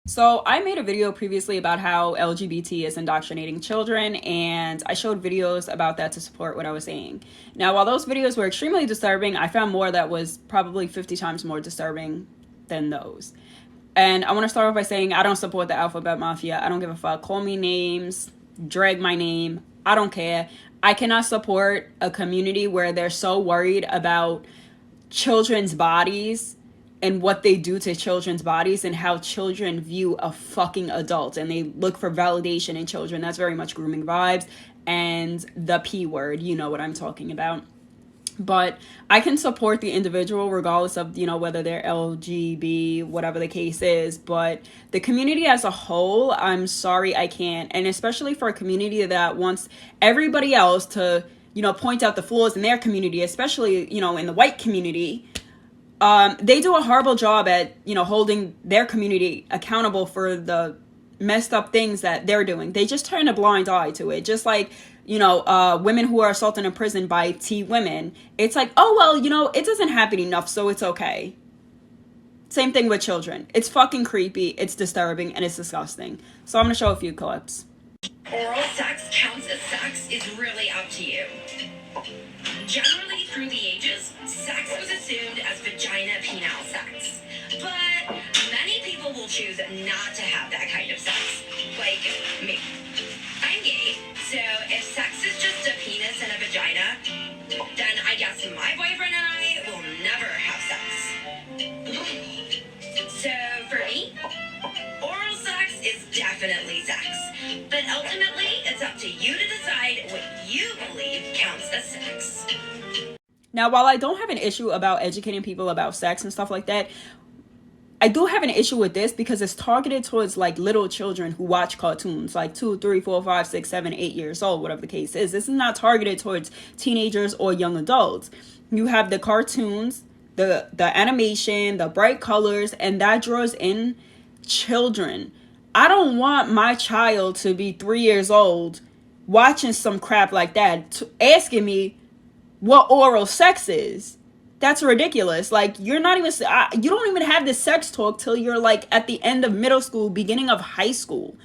So I made a video previously about how LGBT is indoctrinating children, and I showed videos about that to support what I was saying. Now, while those videos were extremely disturbing, I found more that was probably 50 times more disturbing than those. And I want to start off by saying I don't support the alphabet mafia. I don't give a fuck. Call me names, drag my name. I don't care. I cannot support a community where they're so worried about children's bodies and what they do to children's bodies and how children view a fucking adult, and they look for validation in children. That's very much grooming vibes and the P word. You know what I'm talking about. But I can support the individual regardless of, whether they're LGB, whatever the case is. But the community as a whole, I'm sorry, I can't. And especially for a community that wants everybody else to, point out the flaws in their community, especially, in the white community. They do a horrible job at, holding their community accountable for the messed up things that they're doing. They just turn a blind eye to it. Just like, women who are assaulted in prison by T women. It's like, oh, well, it doesn't happen enough, so it's okay. Same thing with children. It's fucking creepy, it's disturbing, and it's disgusting. So I'm going to show a few clips. Oral sex counts as sex is really up to you. Generally, through the ages, sex was assumed as vagina-penile sex. But many people will choose not to have that kind of sex. Like me. I'm gay, so if sex is just a penis and a vagina, then I guess my boyfriend and I will never have sex. So for me, oral sex is definitely sex. But ultimately, it's up to you to decide what you believe counts as sex. Now, while I don't have an issue about educating people about sex and stuff like that, I do have an issue with this because it's targeted towards like little children who watch cartoons, like 2, 3, 4, 5, 6, 7, 8 years old, whatever the case is. This is not targeted towards teenagers or young adults. You have the cartoons, the animation, the bright colors, and that draws in children. I don't want my child to be 3 years old watching some crap like that, asking me what oral sex is. That's ridiculous. Like, you're not even, you don't even have this sex talk till you're like at the end of middle school, beginning of high school.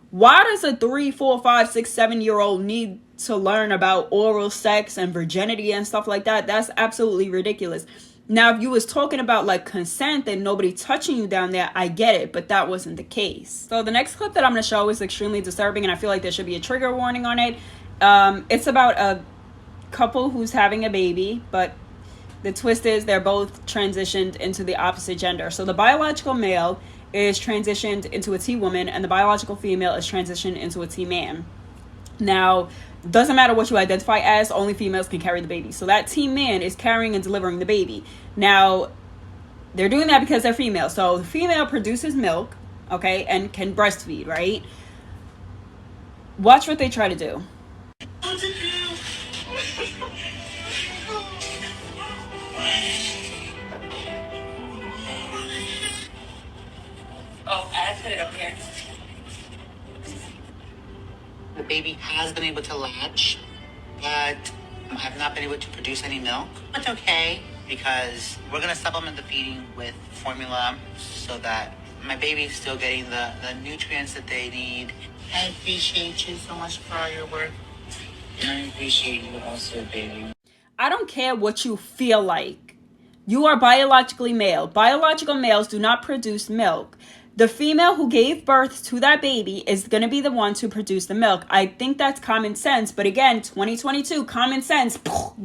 Why does a 3, 4, 5, 6, 7-year-old need to learn about oral sex and virginity and stuff like that? That's absolutely ridiculous. Now, if you was talking about like consent and nobody touching you down there, I get it, but that wasn't the case. So the next clip that I'm going to show is extremely disturbing, and I feel like there should be a trigger warning on it. It's about a couple who's having a baby, but the twist is they're both transitioned into the opposite gender. So the biological male is transitioned into a T woman, and the biological female is transitioned into a T man. Now, doesn't matter what you identify as, only females can carry the baby. So that T man is carrying and delivering the baby. Now, they're doing that because they're female. So the female produces milk, okay, and can breastfeed, right? Watch what they try to do. Oh, I put it up here. The baby has been able to latch, but I have not been able to produce any milk. It's okay because we're going to supplement the feeding with formula so that my baby's still getting the nutrients that they need. I appreciate you so much for all your work. And I appreciate you also, baby. I don't care what you feel like. You are biologically male. Biological males do not produce milk. The female who gave birth to that baby is going to be the one to produce the milk. I think that's common sense. But again, 2022, common sense,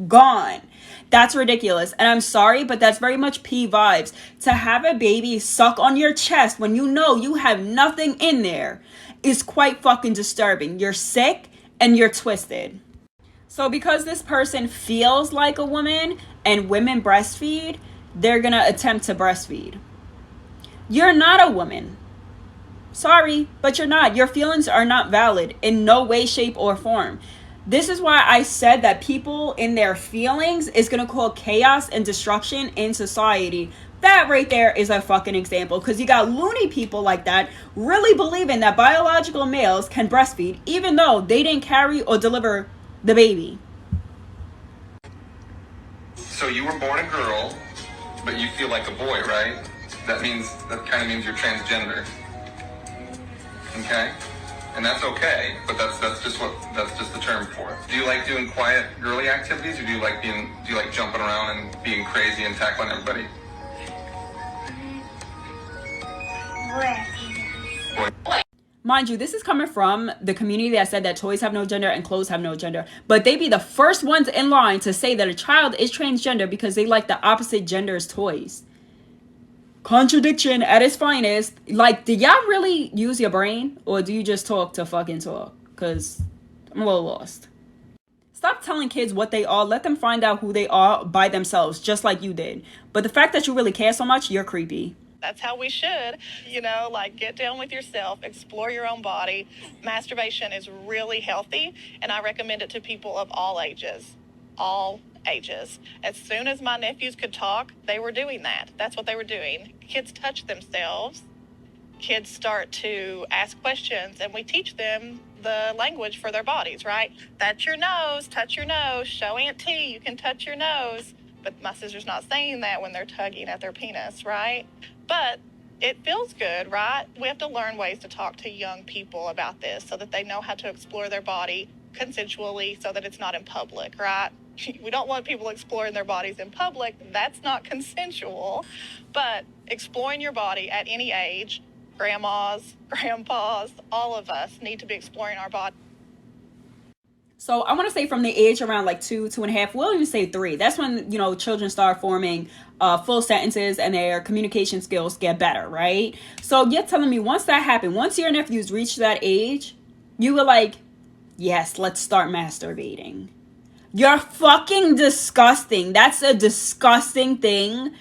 gone. That's ridiculous. And I'm sorry, but that's very much P vibes. To have a baby suck on your chest when you know you have nothing in there is quite fucking disturbing. You're sick and you're twisted. So because this person feels like a woman and women breastfeed, they're going to attempt to breastfeed. You're not a woman. Sorry, but you're not. Your feelings are not valid in no way, shape, or form. This is why I said that people in their feelings is going to cause chaos and destruction in society. That right there is a fucking example, because you got loony people like that really believing that biological males can breastfeed even though they didn't carry or deliver the baby. So you were born a girl, but you feel like a boy, right? That kind of means you're transgender. Okay? And that's okay, but that's just the term for it. Do you like doing quiet girly activities, or do you like jumping around and being crazy and tackling everybody? Mind you, this is coming from the community that said that toys have no gender and clothes have no gender. But they be the first ones in line to say that a child is transgender because they like the opposite gender's toys. Contradiction at its finest. Like, do y'all really use your brain? Or do you just talk to fucking talk? Because I'm a little lost. Stop telling kids what they are. Let them find out who they are by themselves, just like you did. But the fact that you really care so much, you're creepy. That's how we should, like get down with yourself, explore your own body. Masturbation is really healthy, and I recommend it to people of all ages. All ages. As soon as my nephews could talk, they were doing that. That's what they were doing. Kids touch themselves. Kids start to ask questions, and we teach them the language for their bodies, right? Touch your nose, show Aunt T, you can touch your nose. But my sister's not saying that when they're tugging at their penis, right? But it feels good, right? We have to learn ways to talk to young people about this so that they know how to explore their body consensually so that it's not in public, right? We don't want people exploring their bodies in public. That's not consensual. But exploring your body at any age, grandmas, grandpas, all of us need to be exploring our body. So I want to say from the age around like 2.5, we'll even say 3. That's when, children start forming full sentences and their communication skills get better, right? So you're telling me once that happened, once your nephews reached that age, you were like, yes, let's start masturbating. You're fucking disgusting. That's a disgusting thing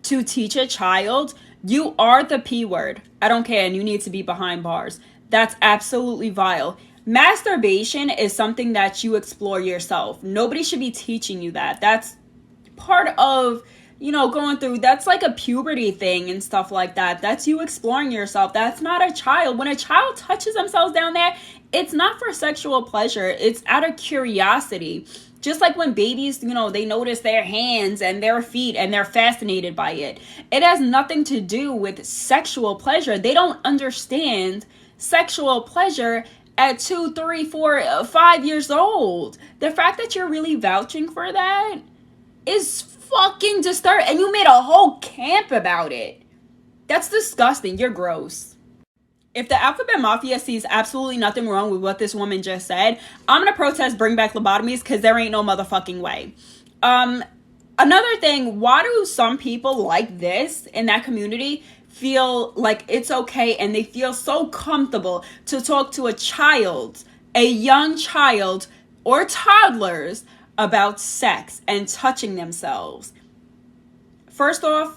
to teach a child. You are the P word. I don't care, and you need to be behind bars. That's absolutely vile. Masturbation is something that you explore yourself. Nobody should be teaching you that. That's part of, going through, that's like a puberty thing and stuff like that. That's you exploring yourself. That's not a child. When a child touches themselves down there, it's not for sexual pleasure. It's out of curiosity. Just like when babies, they notice their hands and their feet and they're fascinated by it. It has nothing to do with sexual pleasure. They don't understand sexual pleasure at 2, 3, 4, 5 years old. The fact that you're really vouching for that is fucking disturbing. And you made a whole camp about it. That's disgusting. You're gross. If the Alphabet Mafia sees absolutely nothing wrong with what this woman just said, I'm going to protest bring back lobotomies because there ain't no motherfucking way. Another thing, why do some people like this in that community feel like it's okay and they feel so comfortable to talk to a young child or toddlers about sex and touching themselves? First off,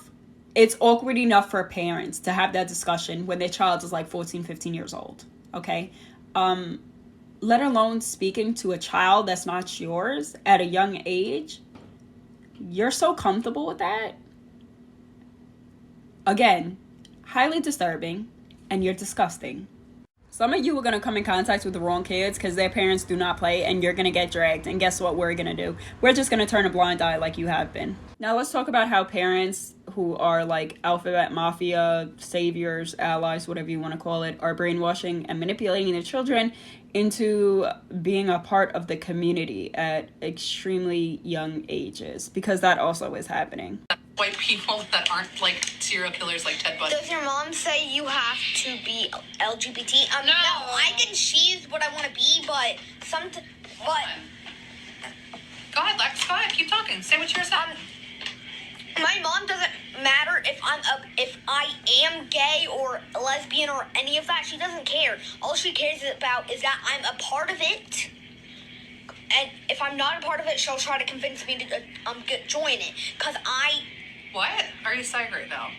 it's awkward enough for parents to have that discussion when their child is like 14, 15 years old, okay? Let alone speaking to a child that's not yours at a young age. You're so comfortable with that? Again, highly disturbing, and you're disgusting. Some of you are going to come in contact with the wrong kids because their parents do not play, and you're going to get dragged. And guess what we're going to do? We're just going to turn a blind eye like you have been. Now let's talk about how parents who are like Alphabet Mafia, saviors, allies, whatever you want to call it, are brainwashing and manipulating their children into being a part of the community at extremely young ages, because that also is happening. White people that aren't like serial killers like Ted Bundy. Does your mom say you have to be LGBT? No, I can choose what I want to be, but Go ahead, Lex. Go ahead. Keep talking. Say what you're saying. My mom doesn't matter if I am gay or lesbian or any of that. She doesn't care. All she cares about is that I'm a part of it. And if I'm not a part of it, she'll try to convince me to join it. What are you saying right now?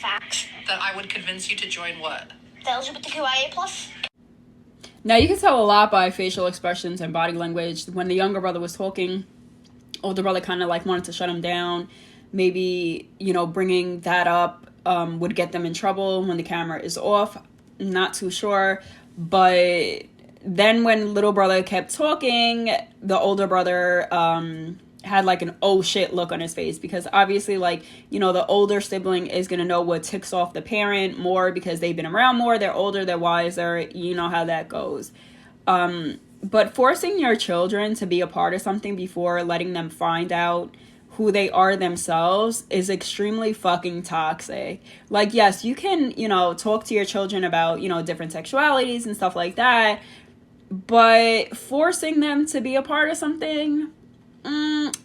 Facts. That I would convince you to join what? The LGBTQIA+. Now, you can tell a lot by facial expressions and body language. When the younger brother was talking, older brother kind of like wanted to shut him down. Maybe, bringing that up would get them in trouble when the camera is off. Not too sure. But then when little brother kept talking, the older brother had like an oh shit look on his face, because obviously, like, you know, the older sibling is going to know what ticks off the parent more because they've been around more, they're older, they're wiser, you know how that goes. But forcing your children to be a part of something before letting them find out who they are themselves is extremely fucking toxic. Like, yes, you can, you know, talk to your children about, you know, different sexualities and stuff like that, but forcing them to be a part of something,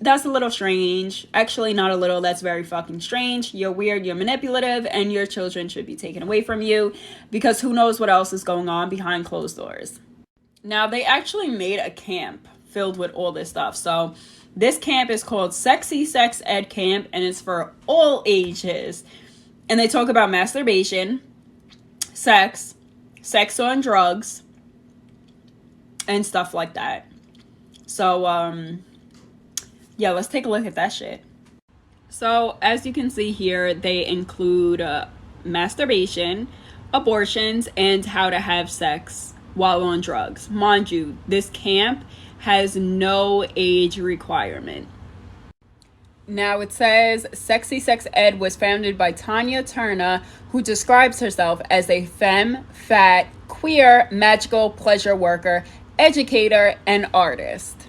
that's a little strange. Actually, not a little, that's very fucking strange. You're weird, you're manipulative, and your children should be taken away from you, because who knows what else is going on behind closed doors. Now, they actually made a camp filled with all this stuff. So this camp is called Sexy Sex Ed Camp, and it's for all ages. And they talk about masturbation, sex on drugs, and stuff like that. So, yeah, let's take a look at that shit. So, as you can see here, they include masturbation, abortions, and how to have sex while on drugs. Mind you, this camp has no age requirement. Now it says Sexy Sex Ed was founded by Tanya Turner, who describes herself as a femme, fat, queer, magical pleasure worker, educator, and artist.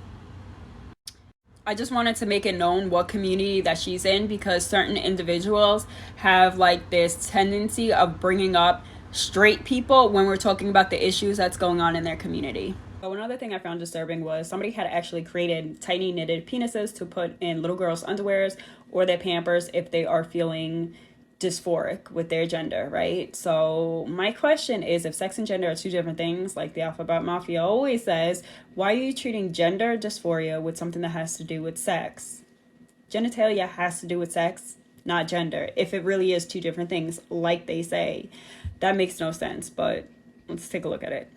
I just wanted to make it known what community that she's in, because certain individuals have like this tendency of bringing up straight people when we're talking about the issues that's going on in their community. So another thing I found disturbing was somebody had actually created tiny knitted penises to put in little girls' underwears or their Pampers if they are feeling dysphoric with their gender, right? So my question is, if sex and gender are two different things, like the Alphabet Mafia always says, why are you treating gender dysphoria with something that has to do with sex? Genitalia has to do with sex, not gender, if it really is two different things, like they say. That makes no sense, but let's take a look at it.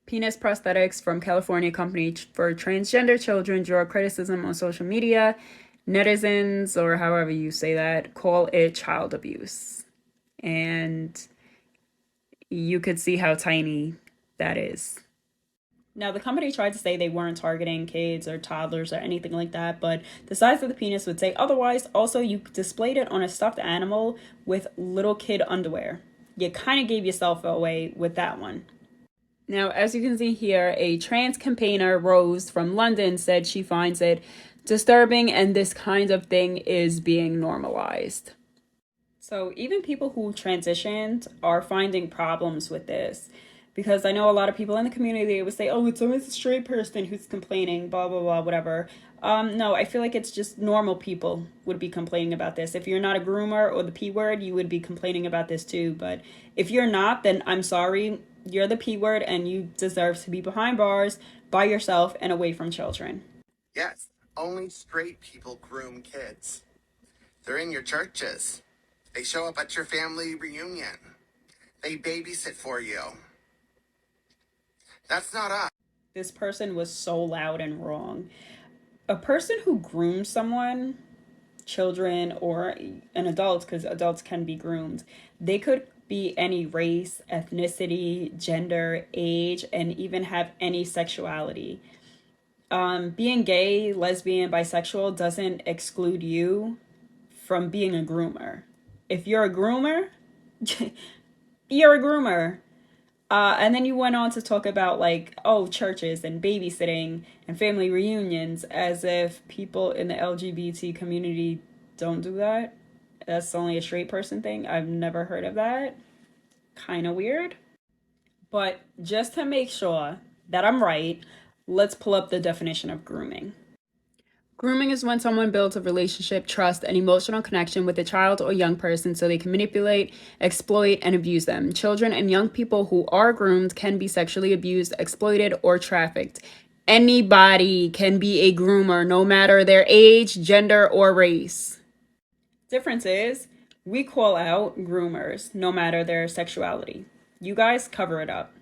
Penis prosthetics from California company for transgender children draw criticism on social media. Netizens, or however you say that, call it child abuse. And you could see how tiny that is. Now, the company tried to say they weren't targeting kids or toddlers or anything like that, but the size of the penis would say otherwise. Also, you displayed it on a stuffed animal with little kid underwear. You kind of gave yourself away with that one. Now, as you can see here, a trans campaigner, Rose from London, said she finds it disturbing and this kind of thing is being normalized. So even people who transitioned are finding problems with this, because I know a lot of people in the community would say, oh, it's always a straight person who's complaining, blah, blah, blah, whatever. No, I feel like it's just normal people would be complaining about this. If you're not a groomer or the P word, you would be complaining about this too. But if you're not, then I'm sorry, you're the P word and you deserve to be behind bars by yourself and away from children. Yes, only straight people groom kids. They're in your churches. They show up at your family reunion. They babysit for you. That's not us. This person was so loud and wrong. A person who grooms someone, children or an adult, because adults can be groomed, they could be any race, ethnicity, gender, age, and even have any sexuality. Being gay, lesbian, bisexual doesn't exclude you from being a groomer. If you're a groomer, you're a groomer. And then you went on to talk about like, oh, churches and babysitting and family reunions, as if people in the LGBT community don't do that. That's only a straight person thing. I've never heard of that. Kind of weird. But just to make sure that I'm right, let's pull up the definition of grooming. Grooming is when someone builds a relationship, trust, and emotional connection with a child or young person so they can manipulate, exploit, and abuse them. Children and young people who are groomed can be sexually abused, exploited, or trafficked. Anybody can be a groomer, no matter their age, gender, or race. Difference is, we call out groomers, no matter their sexuality. You guys cover it up.